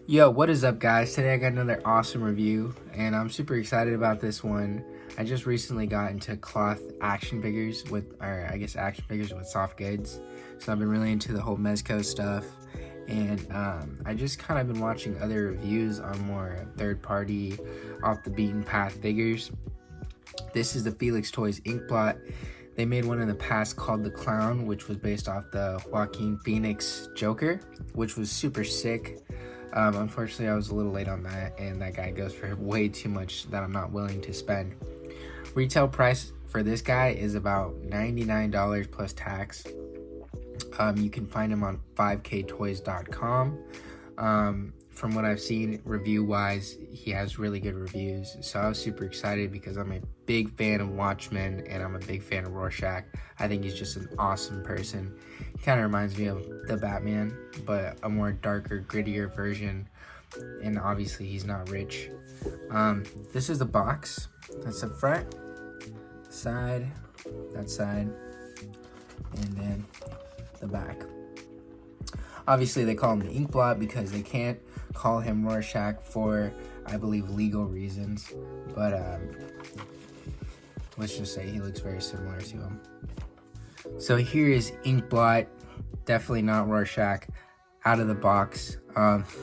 Yo, what is up, guys? Today I got another awesome review, and I'm super excited about this one. I just recently got into cloth action figures action figures with soft goods. So I've been really into the whole Mezco stuff, and I just kind of been watching other reviews on more third-party, off the beaten path figures. This is the Filix Toys inkblot. They made one in the past called The Clown, which was based off the Joaquin Phoenix Joker, which was super sick. Unfortunately, I was a little late on that, and that guy goes for way too much that I'm not willing to spend. Retail price for this guy is about $99 plus tax. You can find him on 5ktoys.com. From what I've seen review-wise, he has really good reviews. So I was super excited because I'm a big fan of Watchmen and I'm a big fan of Rorschach. I think he's just an awesome person. He kind of reminds me of the Batman, but a more darker, grittier version. And obviously he's not rich. This is the box. That's the front, side, that side, and then the back. Obviously, they call him the inkblot because they can't call him Rorschach for, I believe, legal reasons. But let's just say he looks very similar to him. So here is inkblot, definitely not Rorschach, out of the box.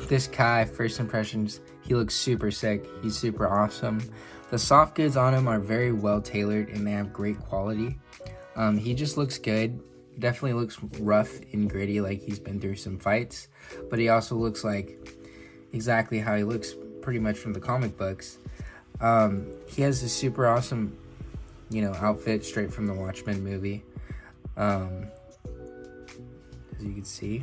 This guy, first impressions, he looks super sick. He's super awesome. The soft goods on him are very well tailored and they have great quality. He just looks good. Definitely looks rough and gritty, like he's been through some fights, but he also looks like exactly how he looks pretty much from the comic books. He has this super awesome, outfit straight from the Watchmen movie. As you can see,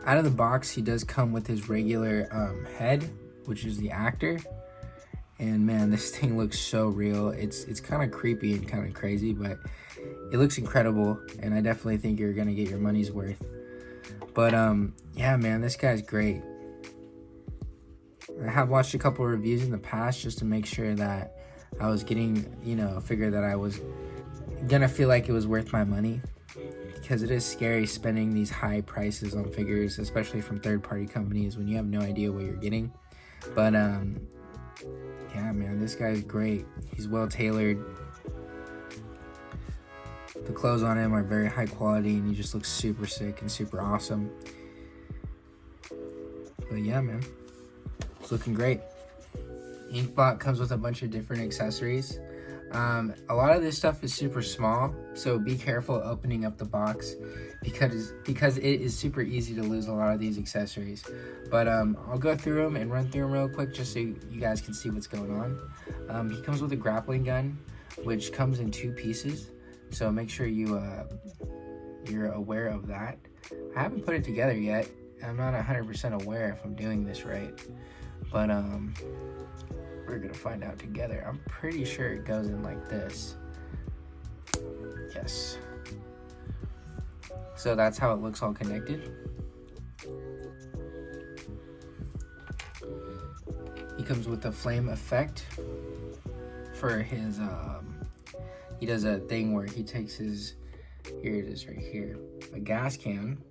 out of the box, he does come with his regular head, which is the actor. And man, this thing looks so real. It's kind of creepy and kind of crazy, but it looks incredible, and I definitely think you're gonna get your money's worth. But yeah, man, this guy's great. I have watched a couple of reviews in the past just to make sure that I was getting, a figure that I was gonna feel like it was worth my money, because it is scary spending these high prices on figures, especially from third-party companies, when you have no idea what you're getting. But yeah, man, this guy's great. He's well tailored. The clothes on him are very high quality, and he just looks super sick and super awesome. But yeah, man, it's looking great. Inkblot comes with a bunch of different accessories. A lot of this stuff is super small, so be careful opening up the box because it is super easy to lose a lot of these accessories. But I'll go through them and run through them real quick just so you guys can see what's going on. He comes with a grappling gun, which comes in 2 pieces, so make sure you're aware of that. I haven't put it together yet. I'm not 100% aware if I'm doing this right, but we're gonna find out together. I'm pretty sure it goes in like this. Yes. So that's how it looks all connected. He comes with a flame effect for his, he does a thing where he takes his, here it is right here, a gas can,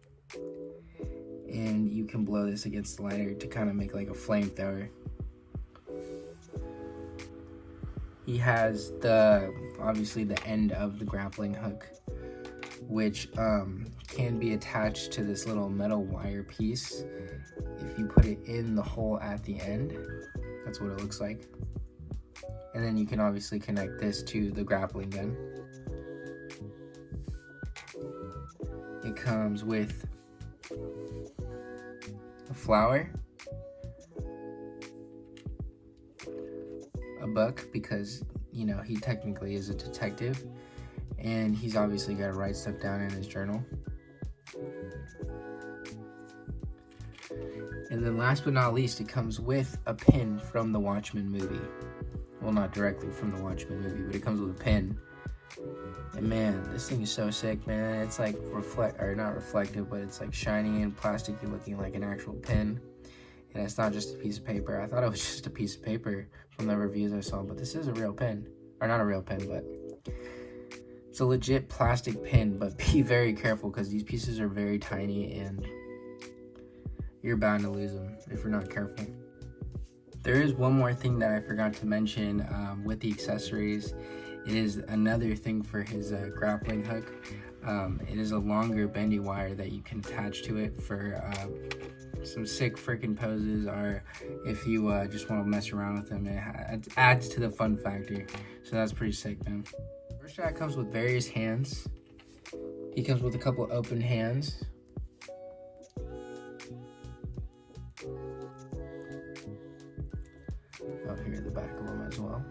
and you can blow this against the lighter to kind of make like a flamethrower. He has obviously the end of the grappling hook, which can be attached to this little metal wire piece. If you put it in the hole at the end, that's what it looks like. And then you can obviously connect this to the grappling gun. It comes with a flower, a book, because he technically is a detective, and he's obviously got to write stuff down in his journal. And then last but not least, it comes with a pin from the Watchmen movie. Well, not directly from the Watchmen movie, but it comes with a pin. And man, this thing is so sick, man. It's like not reflective, but it's like shiny and plasticky looking like an actual pin. And it's not just a piece of paper. I thought it was just a piece of paper from the reviews I saw, but this is a real pen. Or not a real pen, but It's a legit plastic pin, but be very careful because these pieces are very tiny and you're bound to lose them if you're not careful. There is one more thing that I forgot to mention with the accessories. It is another thing for his grappling hook. It is a longer bendy wire that you can attach to it for some sick freaking poses, or if you just want to mess around with them. It adds to the fun factor, so that's pretty sick, man. Rorschach comes with various hands. He comes with a couple open hands. Out here at the back of him as well.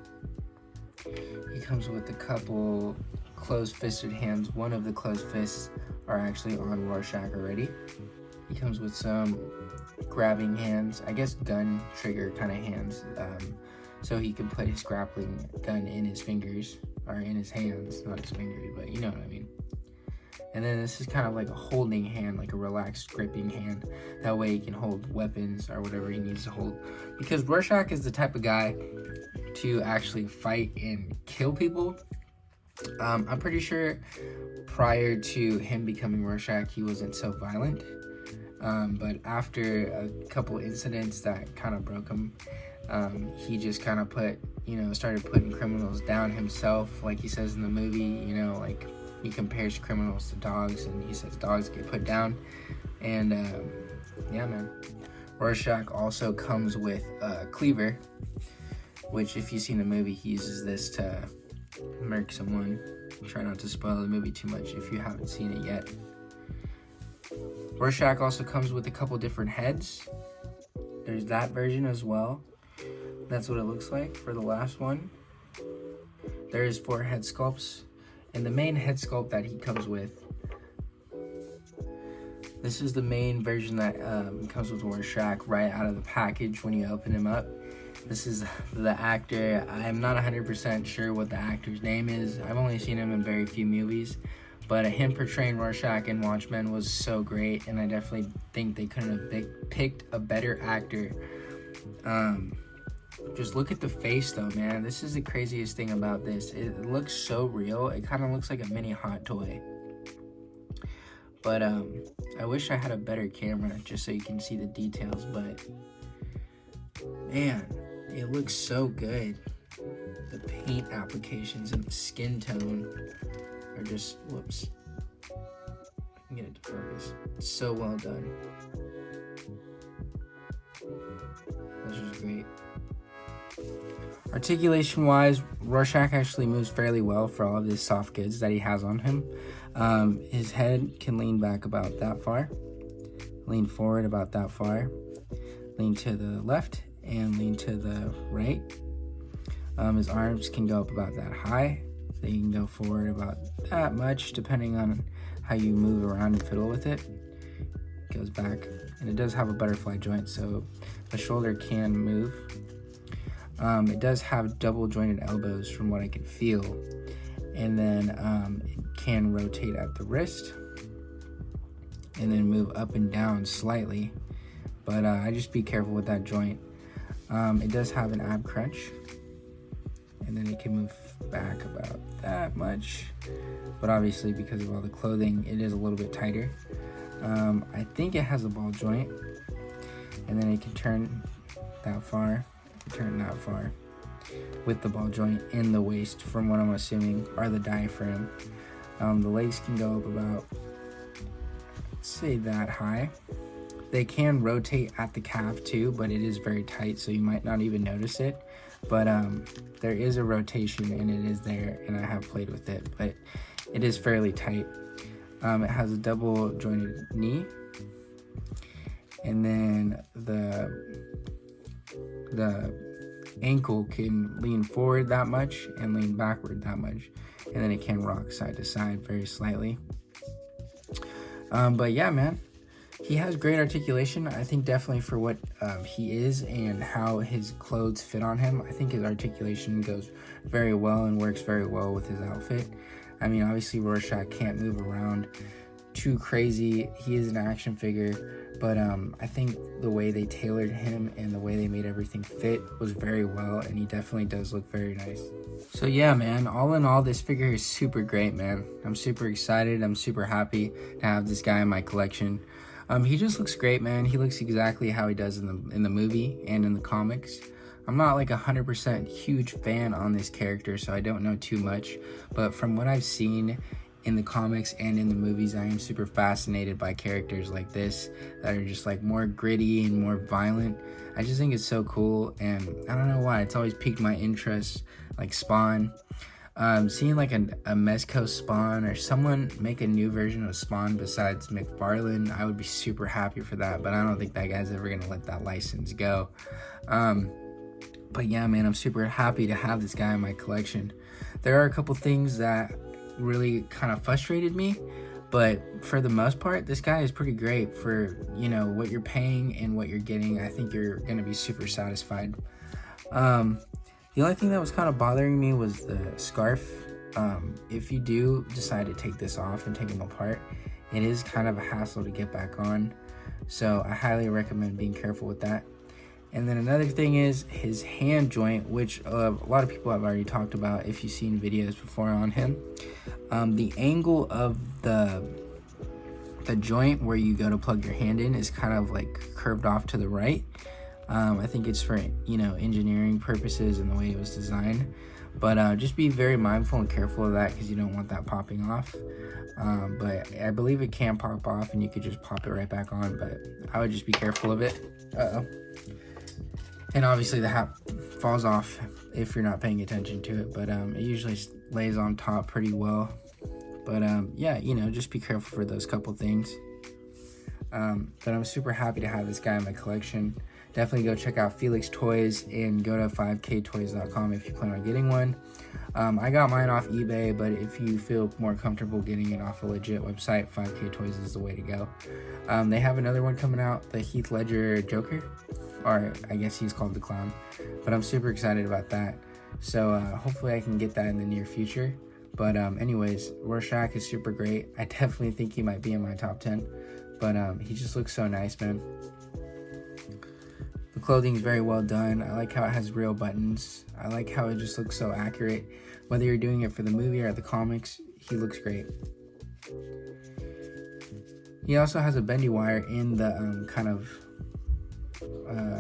He comes with a couple closed-fisted hands. One of the closed fists are actually on Rorschach already. He comes with some grabbing hands, I guess gun trigger kind of hands, so he can put his grappling gun in his fingers, or in his hands, not his fingers, but you know what I mean. And then this is kind of like a holding hand, like a relaxed gripping hand. That way he can hold weapons or whatever he needs to hold. Because Rorschach is the type of guy to actually fight and kill people. I'm pretty sure prior to him becoming Rorschach, he wasn't so violent. But after a couple incidents that kind of broke him, he just kind of started putting criminals down himself, like he says in the movie. Like he compares criminals to dogs, and he says dogs get put down. And yeah, man. Rorschach also comes with a cleaver, which if you've seen the movie, he uses this to murk someone. Try not to spoil the movie too much if you haven't seen it yet. Rorschach also comes with a couple different heads. There's that version as well. That's what it looks like for the last one. There is 4 head sculpts, and the main head sculpt that he comes with, this is the main version that comes with Rorschach right out of the package when you open him up. This is the actor. I'm not 100% sure what the actor's name is. I've only seen him in very few movies, but him portraying Rorschach in Watchmen was so great, and I definitely think they couldn't have picked a better actor. Just look at the face though, man. This is the craziest thing about this. It looks so real. It kind of looks like a mini hot toy. But I wish I had a better camera just so you can see the details, but man, it looks so good. The paint applications and the skin tone are just, whoops. I can get it to focus. It's so well done. That's just great. Articulation wise, Rorschach actually moves fairly well for all of his soft goods that he has on him. His head can lean back about that far, lean forward about that far, lean to the left, and lean to the right. His arms can go up about that high. They can go forward about that much, depending on how you move around and fiddle with it. It goes back, and it does have a butterfly joint, so the shoulder can move. It does have double jointed elbows from what I can feel, and then it can rotate at the wrist and then move up and down slightly, but I just be careful with that joint. It does have an ab crunch, and then it can move back about that much, but obviously because of all the clothing it is a little bit tighter. I think it has a ball joint, and then it can turn that far, turn that far with the ball joint in the waist, from what I'm assuming, or the diaphragm. The legs can go up about, say, that high. They can rotate at the calf too, but it is very tight, so you might not even notice it. But there is a rotation, and it is there, and I have played with it, but it is fairly tight. It has a double jointed knee, and then the ankle can lean forward that much and lean backward that much, and then it can rock side to side very slightly. But yeah, man, he has great articulation. I think definitely for what he is and how his clothes fit on him, I think his articulation goes very well and works very well with his outfit. I mean, obviously Rorschach can't move around too crazy. He is an action figure, but I think the way they tailored him and the way they made everything fit was very well, and he definitely does look very nice. So yeah, man, all in all, this figure is super great, man. I'm super excited. I'm super happy to have this guy in my collection. He just looks great, man. He looks exactly how he does in the movie and in the comics. I'm not like 100% huge fan on this character, so I don't know too much, but from what I've seen in the comics and in the movies, I am super fascinated by characters like this that are just like more gritty and more violent. I just think it's so cool, and I don't know why, it's always piqued my interest, like Spawn. Seeing like a Mezco Spawn or someone make a new version of Spawn besides McFarlane, I would be super happy for that, but I don't think that guy's ever gonna let that license go. But yeah, man, I'm super happy to have this guy in my collection. There are a couple things that really kind of frustrated me, but for the most part, this guy is pretty great for, you know, what you're paying and what you're getting. I think you're gonna be super satisfied. The only thing that was kind of bothering me was the scarf. If you do decide to take this off and take them apart, it is kind of a hassle to get back on, so I highly recommend being careful with that. And then another thing is his hand joint, which a lot of people have already talked about if you've seen videos before on him. The angle of the joint where you go to plug your hand in is kind of like curved off to the right. I think it's for, you know, engineering purposes and the way it was designed. But just be very mindful and careful of that, because you don't want that popping off. But I believe it can pop off and you could just pop it right back on, but I would just be careful of it. And obviously the hat falls off if you're not paying attention to it, but it usually lays on top pretty well. But yeah, you know, just be careful for those couple things. But I'm super happy to have this guy in my collection. Definitely go check out Filix Toys and go to 5ktoys.com if you plan on getting one. I got mine off eBay, but if you feel more comfortable getting it off a legit website, 5K Toys is the way to go. They have another one coming out, the Heath Ledger Joker, or I guess he's called the Clown, but I'm super excited about that. So hopefully I can get that in the near future. But anyways, Rorschach is super great. I definitely think he might be in my top 10, but he just looks so nice, man. The clothing is very well done. I like how it has real buttons. I like how it just looks so accurate. Whether you're doing it for the movie or the comics, he looks great. He also has a bendy wire in the kind of,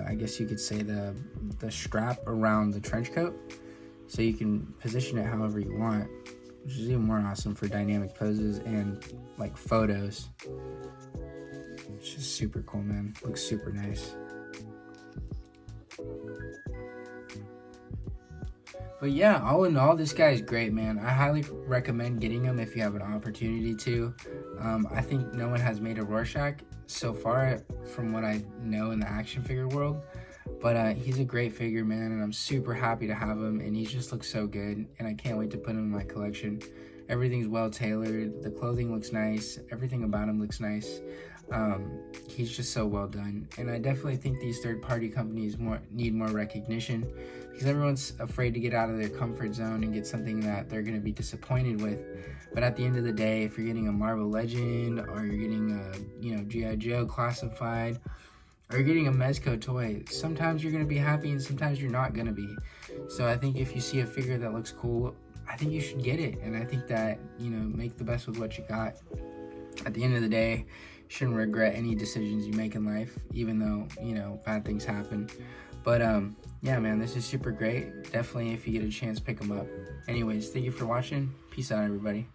I guess you could say the strap around the trench coat. So you can position it however you want, which is even more awesome for dynamic poses and like photos. It's just super cool, man. Looks super nice. But yeah, all in all, this guy is great, man. I highly recommend getting him if you have an opportunity to. I think no one has made a Rorschach so far from what I know in the action figure world. But he's a great figure, man, and I'm super happy to have him, and he just looks so good, and I can't wait to put him in my collection. Everything's well tailored, the clothing looks nice, everything about him looks nice. He's just so well done, and I definitely think these third-party companies need more recognition, because everyone's afraid to get out of their comfort zone and get something that they're going to be disappointed with. But at the end of the day, if you're getting a Marvel Legend, or you're getting a G.I. Joe classified, or you're getting a Mezco toy, sometimes you're going to be happy and sometimes you're not going to be. So I think if you see a figure that looks cool, I think you should get it, and I think that, make the best with what you got. At the end of the day, you shouldn't regret any decisions you make in life, even though, bad things happen. But yeah, man, this is super great. Definitely, if you get a chance, pick them up. Anyways, thank you for watching. Peace out, everybody.